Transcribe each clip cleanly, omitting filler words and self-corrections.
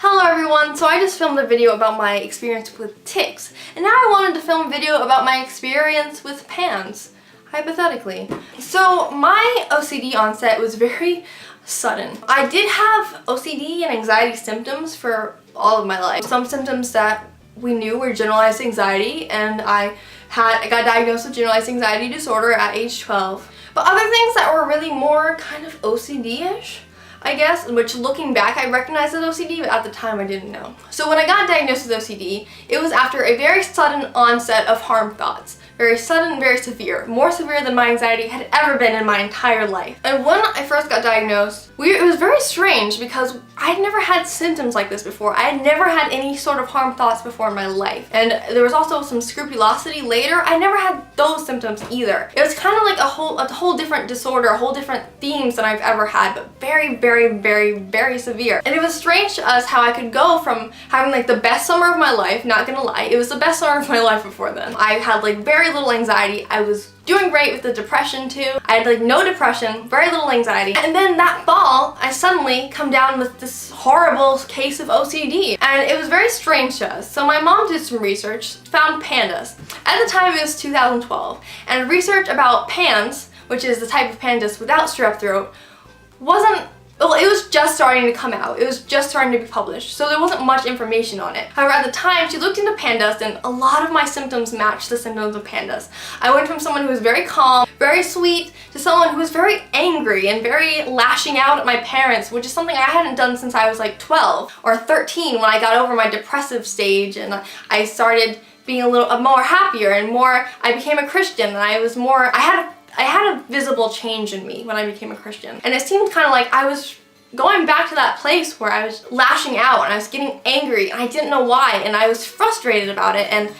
Hello everyone, so I just filmed a video about my experience with ticks, and now I wanted to film a video about my experience with PANDAS, hypothetically. So my OCD onset was very sudden. I did have OCD and anxiety symptoms for all of my life. Some symptoms that we knew were generalized anxiety, and I got diagnosed with generalized anxiety disorder at age 12. But other things that were really more kind of OCD-ish, I guess, which looking back I recognized as OCD, but at the time I didn't know. So when I got diagnosed with OCD, it was after a very sudden onset of harm thoughts. Very sudden, very severe. More severe than my anxiety had ever been in my entire life. And when I first got diagnosed, it was very strange because I'd never had symptoms like this before. I had never had any sort of harm thoughts before in my life. And there was also some scrupulosity later. I never had those symptoms either. It was kind of like a whole different disorder, a whole different themes than I've ever had, but very, very, very, very severe. And it was strange to us how I could go from having like the best summer of my life, not gonna lie, it was the best summer of my life before then. I had like very little anxiety. I was doing great with the depression too. I had like no depression, very little anxiety. And then that fall, I suddenly come down with this horrible case of OCD. And it was very strange to us. So my mom did some research, found PANDAS. At the time it was 2012. And research about PANS, which is the type of PANDAS without strep throat, it was just starting to come out. It was just starting to be published, so there wasn't much information on it. However, at the time, she looked into PANDAS and a lot of my symptoms matched the symptoms of PANDAS. I went from someone who was very calm, very sweet, to someone who was very angry and very lashing out at my parents, which is something I hadn't done since I was like 12 or 13 when I got over my depressive stage and I started being a little more happier and more, I became a Christian and I had a visible change in me when I became a Christian. And it seemed kind of like I was going back to that place where I was lashing out and I was getting angry and I didn't know why, and I was frustrated about it. And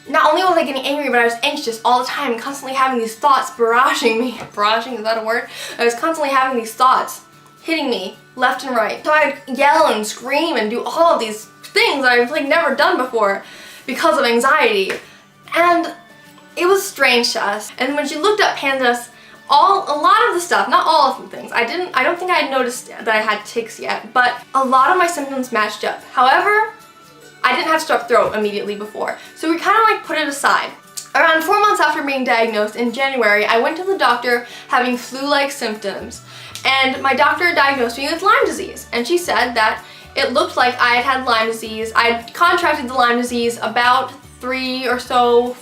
not only was I getting angry, but I was anxious all the time, constantly having these thoughts barraging me. Barraging, is that a word? I was constantly having these thoughts hitting me left and right. So I'd yell and scream and do all of these things that I've like never done before because of anxiety. And it was strange to us. And when she looked up PANDAS, a lot of the stuff, not all of the things, I don't think I had noticed that I had tics yet, but a lot of my symptoms matched up. However, I didn't have strep throat immediately before, so we kind of like put it aside. Around 4 months after being diagnosed in January, I went to the doctor having flu-like symptoms, and my doctor diagnosed me with Lyme disease, and she said that it looked like I had had Lyme disease. I had contracted the Lyme disease about three or so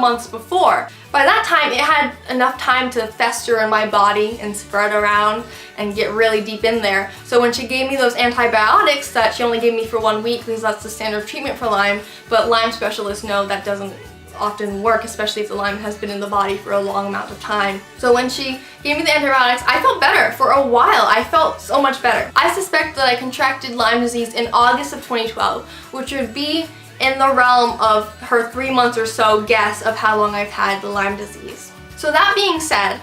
months before. By that time, it had enough time to fester in my body and spread around and get really deep in there. So when she gave me those antibiotics that she only gave me for 1 week, because that's the standard treatment for Lyme, but Lyme specialists know that doesn't often work, especially if the Lyme has been in the body for a long amount of time. So when she gave me the antibiotics, I felt better. For a while, I felt so much better. I suspect that I contracted Lyme disease in August of 2012, which would be in the realm of her 3 months or so guess of how long I've had the Lyme disease. So that being said,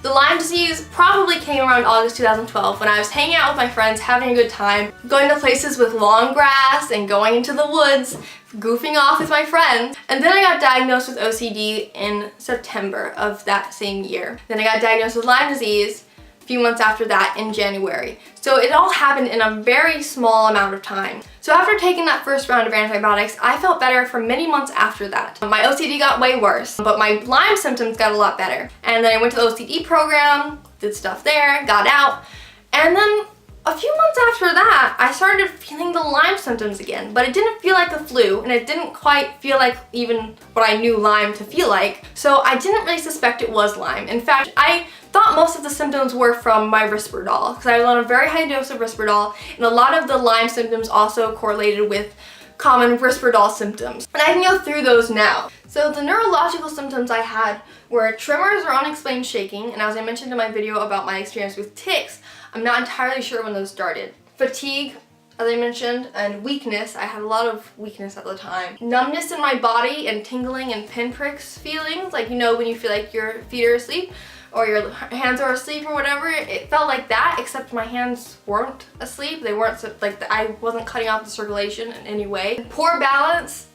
the Lyme disease probably came around August 2012 when I was hanging out with my friends, having a good time, going to places with long grass and going into the woods, goofing off with my friends. And then I got diagnosed with OCD in September of that same year. Then I got diagnosed with Lyme disease a few months after that in January. So it all happened in a very small amount of time. So after taking that first round of antibiotics, I felt better for many months after that. My OCD got way worse, but my Lyme symptoms got a lot better. And then I went to the OCD program, did stuff there, got out, and then a few months after that, I started feeling the Lyme symptoms again, but it didn't feel like the flu, and it didn't quite feel like even what I knew Lyme to feel like, so I didn't really suspect it was Lyme. In fact, I thought most of the symptoms were from my Risperdal, because I was on a very high dose of Risperdal, and a lot of the Lyme symptoms also correlated with common Risperdal symptoms. And I can go through those now. So the neurological symptoms I had were tremors or unexplained shaking, and as I mentioned in my video about my experience with tics, I'm not entirely sure when those started. Fatigue, as I mentioned, and weakness. I had a lot of weakness at the time. Numbness in my body and tingling and pinpricks feelings, like you know when you feel like your feet are asleep or your hands are asleep or whatever. It felt like that, except my hands weren't asleep. They weren't, like I wasn't cutting off the circulation in any way. Poor balance.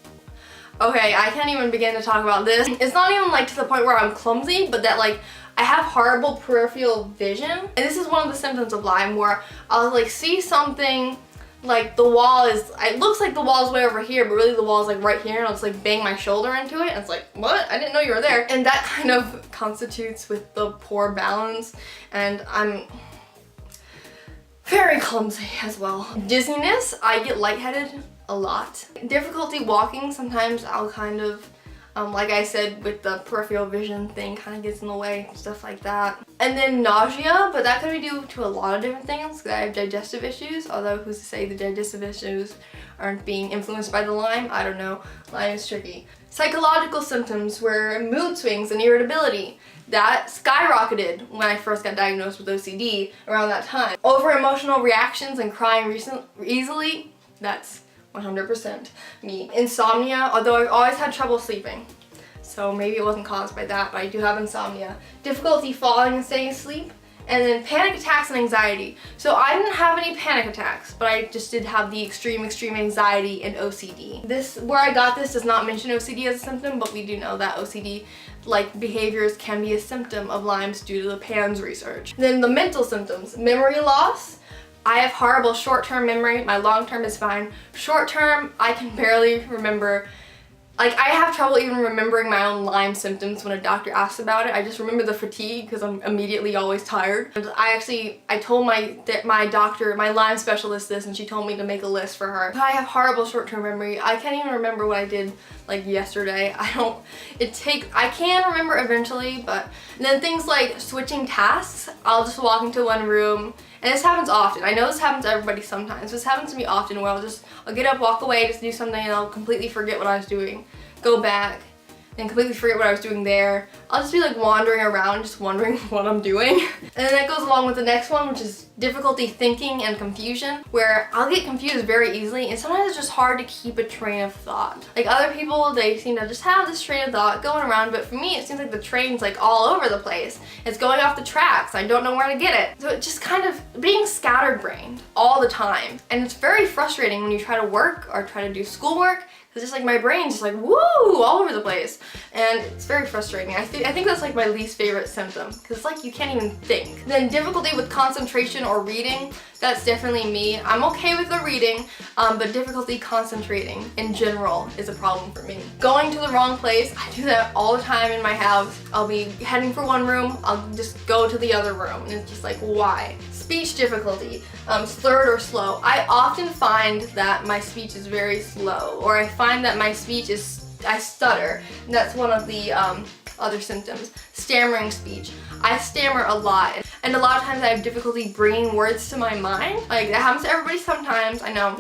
Okay, I can't even begin to talk about this. It's not even like to the point where I'm clumsy, but that like I have horrible peripheral vision. And this is one of the symptoms of Lyme where I'll like see something like the wall is, it looks like the wall's way over here, but really the wall's like right here, and I'll just like bang my shoulder into it, and it's like, what? I didn't know you were there. And that kind of constitutes with the poor balance, and I'm very clumsy as well. Dizziness, I get lightheaded a lot. Difficulty walking, sometimes I'll kind of, like I said, with the peripheral vision thing kind of gets in the way, stuff like that. And then nausea, but that could be due to a lot of different things, because I have digestive issues, although who's to say the digestive issues aren't being influenced by the Lyme? I don't know. Lyme is tricky. Psychological symptoms were mood swings and irritability. That skyrocketed when I first got diagnosed with OCD around that time. Over emotional reactions and crying easily, that's 100% me. Insomnia, although I've always had trouble sleeping, so maybe it wasn't caused by that, but I do have insomnia. Difficulty falling and staying asleep, and then panic attacks and anxiety. So I didn't have any panic attacks, but I just did have the extreme anxiety and OCD. This, where I got this, does not mention OCD as a symptom, but we do know that OCD-like behaviors can be a symptom of Lyme's due to the PANDAS research. Then the mental symptoms, memory loss. I have horrible short-term memory. My long-term is fine. Short-term, I can barely remember. Like, I have trouble even remembering my own Lyme symptoms when a doctor asks about it. I just remember the fatigue because I'm immediately always tired. And I told my doctor, my Lyme specialist this, and she told me to make a list for her. I have horrible short-term memory. I can't even remember what I did like yesterday. I can remember eventually, but and then things like switching tasks. I'll just walk into one room. And this happens often. I know this happens to everybody sometimes. This happens to me often where I'll get up, walk away, just do something, and I'll completely forget what I was doing. Go back and completely forget what I was doing there. I'll just be like wandering around, just wondering what I'm doing. And then that goes along with the next one, which is difficulty thinking and confusion, where I'll get confused very easily, and sometimes it's just hard to keep a train of thought. Like other people, they seem to just have this train of thought going around, but for me, it seems like the train's like all over the place. It's going off the tracks. I don't know where to get it. So it's just kind of being scatterbrained all the time. And it's very frustrating when you try to work or try to do schoolwork. It's just like my brain's just like, woo, all over the place. And it's very frustrating. I think that's like my least favorite symptom, because it's like you can't even think. Then difficulty with concentration or reading, that's definitely me. I'm okay with the reading, but difficulty concentrating in general is a problem for me. Going to the wrong place, I do that all the time in my house. I'll be heading for one room, I'll just go to the other room, and it's just like, why? Speech difficulty, slurred or slow. I often find that my speech is very slow, or I find that my speech I stutter. And that's one of the other symptoms. Stammering speech. I stammer a lot, and a lot of times I have difficulty bringing words to my mind. Like, that happens to everybody sometimes, I know,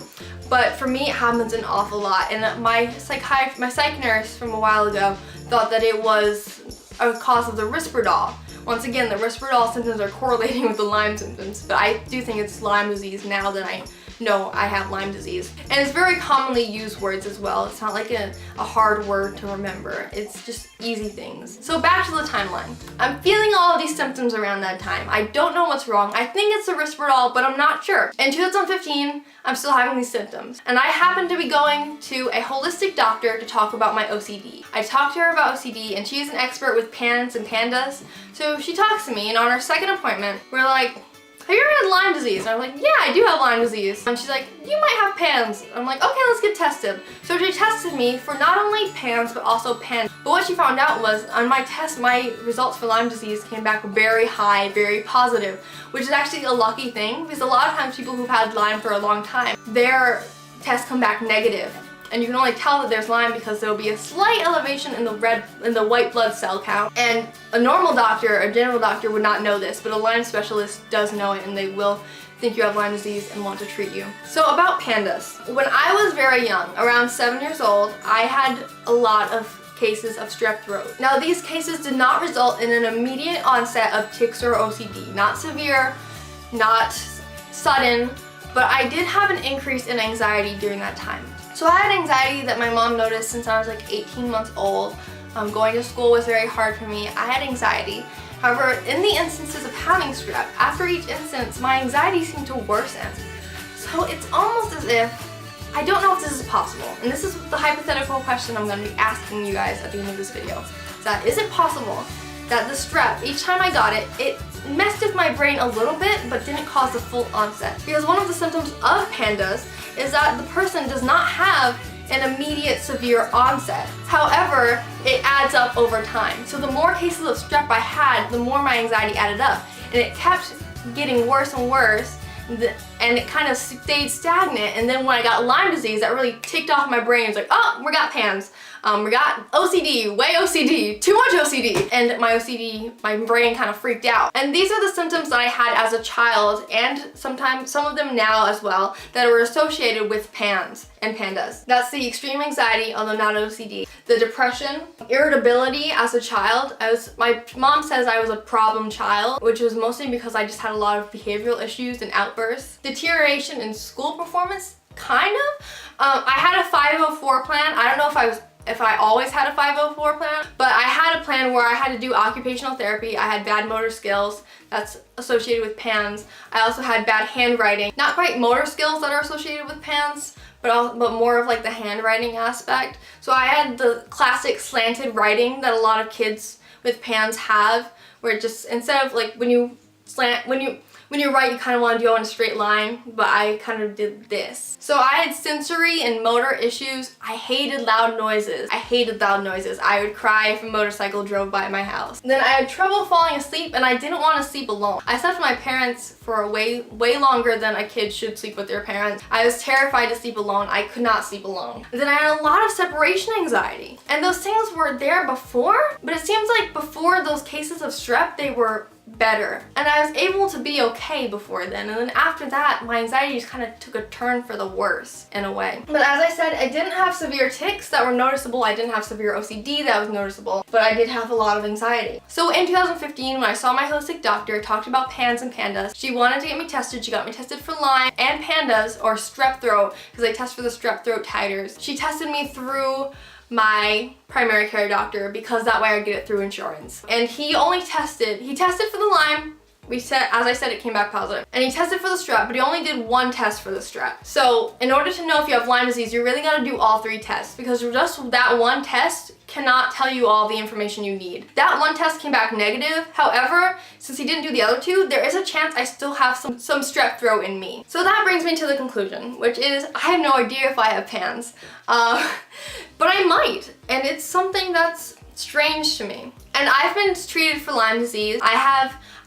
but for me it happens an awful lot. And my psych nurse from a while ago thought that it was a cause of the Risperdal. Once again, the Risperdal symptoms are correlating with the Lyme symptoms, but I do think it's Lyme disease now that I know I have Lyme disease. And it's very commonly used words as well. It's not like a hard word to remember. It's just easy things. So back to the timeline. I'm feeling all of these symptoms around that time. I don't know what's wrong. I think it's the Risperdal, but I'm not sure. In 2015, I'm still having these symptoms. And I happen to be going to a holistic doctor to talk about my OCD. I talked to her about OCD, and she's an expert with PANDAS and PANDAS. So she talks to me, and on our second appointment, we're like, have you ever had Lyme disease? And I'm like, yeah, I do have Lyme disease. And she's like, you might have PANS. I'm like, okay, let's get tested. So she tested me for not only PANS, but also PANDAS. But what she found out was, on my test, my results for Lyme disease came back very high, very positive, which is actually a lucky thing, because a lot of times people who've had Lyme for a long time, their tests come back negative. And you can only tell that there's Lyme because there will be a slight elevation in the white blood cell count. And a normal doctor, a general doctor, would not know this, but a Lyme specialist does know it, and they will think you have Lyme disease and want to treat you. So about PANDAS. When I was very young, around 7 years old, I had a lot of cases of strep throat. Now, these cases did not result in an immediate onset of tics or OCD. Not severe, not sudden, but I did have an increase in anxiety during that time. So I had anxiety that my mom noticed since I was like 18 months old. Going to school was very hard for me. I had anxiety. However, in the instances of having strep, after each instance, my anxiety seemed to worsen. So it's almost as if, I don't know if this is possible, and this is the hypothetical question I'm going to be asking you guys at the end of this video. Is it possible that the strep, each time I got it, it messed with my brain a little bit, but didn't cause the full onset. Because one of the symptoms of PANDAS is that the person does not have an immediate severe onset. However, it adds up over time. So the more cases of strep I had, the more my anxiety added up. And it kept getting worse and worse, and it kind of stayed stagnant. And then when I got Lyme disease, that really ticked off my brain. It's like, oh, we got PANS. We got OCD, way OCD, too much OCD. And my OCD, my brain kind of freaked out. And these are the symptoms that I had as a child, and sometimes some of them now as well, that were associated with PANS and PANDAS. That's the extreme anxiety, although not OCD. The depression, irritability as a child. My mom says I was a problem child, which was mostly because I just had a lot of behavioral issues and outbursts. Deterioration in school performance, kind of. I had a 504 plan. I don't know if I always had a 504 plan, but I had a plan where I had to do occupational therapy. I had bad motor skills, that's associated with PANS. I also had bad handwriting. Not quite motor skills that are associated with PANS, but more of like the handwriting aspect. So I had the classic slanted writing that a lot of kids with PANS have, where just instead of like when you write, you kind of want to go in a straight line, but I kind of did this. So I had sensory and motor issues. I hated loud noises. I would cry if a motorcycle drove by my house. Then I had trouble falling asleep, and I didn't want to sleep alone. I slept with my parents for way longer than a kid should sleep with their parents. I was terrified to sleep alone. I could not sleep alone. Then I had a lot of separation anxiety. And those things were there before, but it seems like before those cases of strep, they were better. And I was able to be okay before then. And then after that, my anxiety just kind of took a turn for the worse in a way. But as I said, I didn't have severe tics that were noticeable. I didn't have severe OCD that was noticeable, but I did have a lot of anxiety. So in 2015, when I saw my holistic doctor, talked about PANS and PANDAS, she wanted to get me tested. She got me tested for Lyme and PANDAS, or strep throat, because they test for the strep throat titers. She tested me through my primary care doctor because that way I get it through insurance. And he tested for the Lyme. As I said, it came back positive. And he tested for the strep, but he only did one test for the strep. So in order to know if you have Lyme disease, you really gotta do all 3 tests, because just that one test cannot tell you all the information you need. That one test came back negative. However, since he didn't do the other 2, there is a chance I still have some strep throat in me. So that brings me to the conclusion, which is I have no idea if I have PANS, but I might, and it's something that's strange to me. And I've been treated for Lyme disease.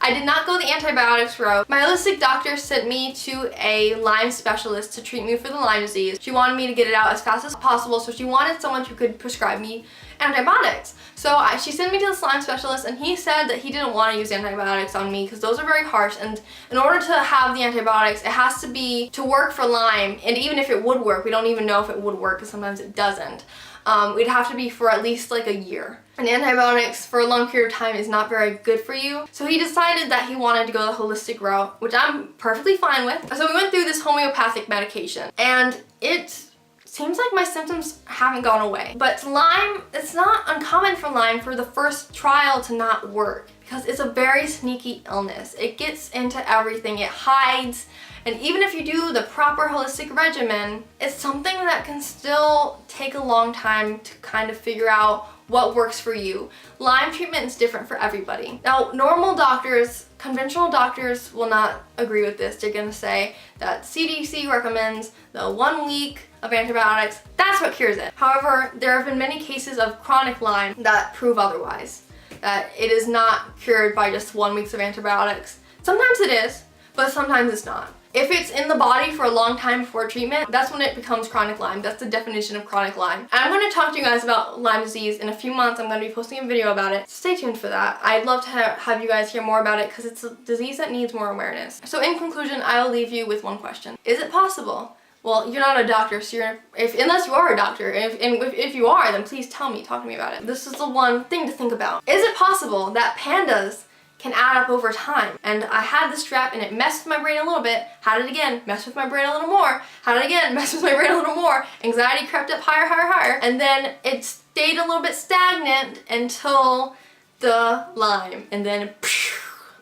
I did not go the antibiotics route. My holistic doctor sent me to a Lyme specialist to treat me for the Lyme disease. She wanted me to get it out as fast as possible, so she wanted someone who could prescribe me antibiotics. So she sent me to this Lyme specialist, and he said that he didn't want to use antibiotics on me because those are very harsh, and in order to have the antibiotics, it has to work for Lyme, and even if it would work, we don't even know if it would work because sometimes it doesn't. It'd have to be for at least like a year. And antibiotics for a long period of time is not very good for you. So he decided that he wanted to go the holistic route, which I'm perfectly fine with. So we went through this homeopathic medication, and it seems like my symptoms haven't gone away. But Lyme, it's not uncommon for Lyme for the first trial to not work, because it's a very sneaky illness. It gets into everything, it hides, and even if you do the proper holistic regimen, it's something that can still take a long time to kind of figure out what works for you. Lyme treatment is different for everybody. Now, normal doctors, conventional doctors will not agree with this. They're gonna say that CDC recommends the 1 week of antibiotics. That's what cures it. However, there have been many cases of chronic Lyme that prove otherwise, that it is not cured by just 1 week of antibiotics. Sometimes it is, but sometimes it's not. If it's in the body for a long time before treatment, that's when it becomes chronic Lyme. That's the definition of chronic Lyme. I'm going to talk to you guys about Lyme disease in a few months. I'm going to be posting a video about it. Stay tuned for that. I'd love to have you guys hear more about it because it's a disease that needs more awareness. So in conclusion, I will leave you with one question. Is it possible? Well, you're not a doctor, so unless you are a doctor, if you are, then please tell me, talk to me about it. This is the one thing to think about. Is it possible that PANDAS can add up over time? And I had the strep and it messed with my brain a little bit, had it again, messed with my brain a little more, had it again, messed with my brain a little more, anxiety crept up higher, higher, higher, and then it stayed a little bit stagnant until the Lyme, and then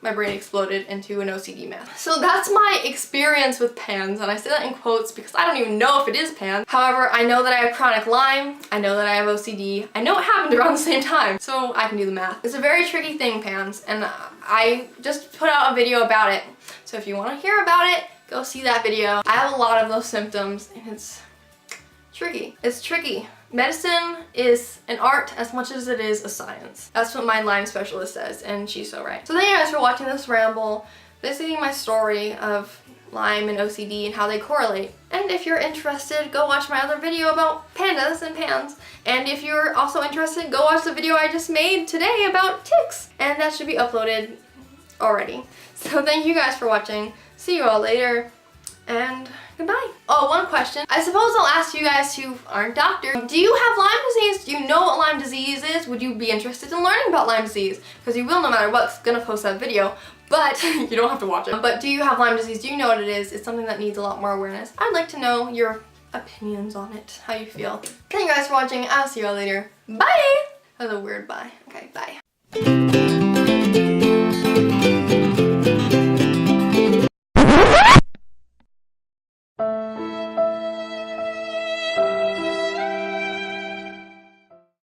my brain exploded into an OCD mess. So that's my experience with PANDAS, and I say that in quotes because I don't even know if it is PANDAS. However, I know that I have chronic Lyme, I know that I have OCD, I know it happened around the same time, so I can do the math. It's a very tricky thing, PANDAS, and I just put out a video about it. So if you want to hear about it, go see that video. I have a lot of those symptoms, and it's tricky. It's tricky. Medicine is an art as much as it is a science. That's what my Lyme specialist says, and she's so right. So thank you guys for watching this ramble, basically my story of Lyme and OCD and how they correlate. And if you're interested, go watch my other video about PANDAS and PANS. And if you're also interested, go watch the video I just made today about ticks. And that should be uploaded already. So thank you guys for watching. See you all later, and goodbye. Oh, one question. I suppose I'll ask you guys who aren't doctors. Do you have Lyme disease? Do you know what Lyme disease is? Would you be interested in learning about Lyme disease? Because you will no matter what, 'cause I'm gonna post that video. But you don't have to watch it. But do you have Lyme disease? Do you know what it is? It's something that needs a lot more awareness. I'd like to know your opinions on it, how you feel. Thank you guys for watching. I'll see you all later. Bye! That was a weird bye. Okay, bye.